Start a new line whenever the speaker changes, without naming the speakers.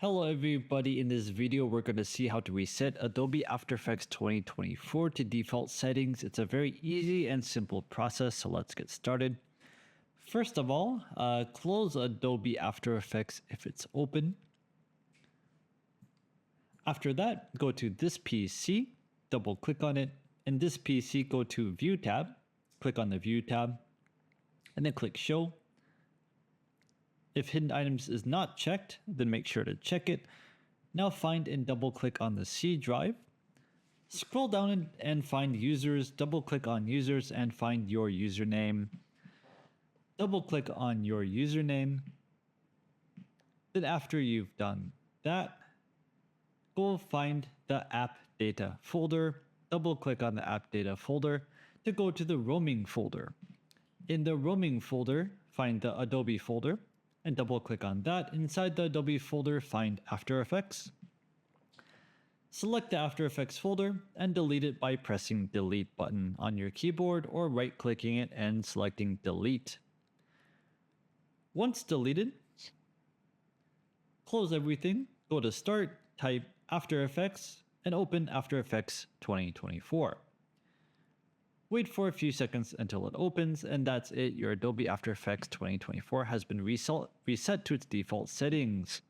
Hello everybody, in this video we're going to see how to reset Adobe After Effects 2024 to default settings. It's a very easy and simple process, so let's get started. First of all, close Adobe After Effects if it's open. After that, go to this PC, double click on it. In this PC, go to View tab, click on the View tab, and then click Show. If hidden items is not checked, then make sure to check it. Now find and double click on the C drive. Scroll down and find users, double click on users and find your username. Double click on your username. Then after you've done that, go find the app data folder. Double click on the app data folder to go to the roaming folder. In the roaming folder, find the Adobe folder and double click on that. Inside the Adobe folder, find After Effects. Select the After Effects folder and delete it by pressing Delete button on your keyboard or right clicking it and selecting Delete. Once deleted, close everything, go to Start, type After Effects and open After Effects 2024. Wait for a few seconds until it opens, and that's it. Your Adobe After Effects 2024 has been reset to its default settings.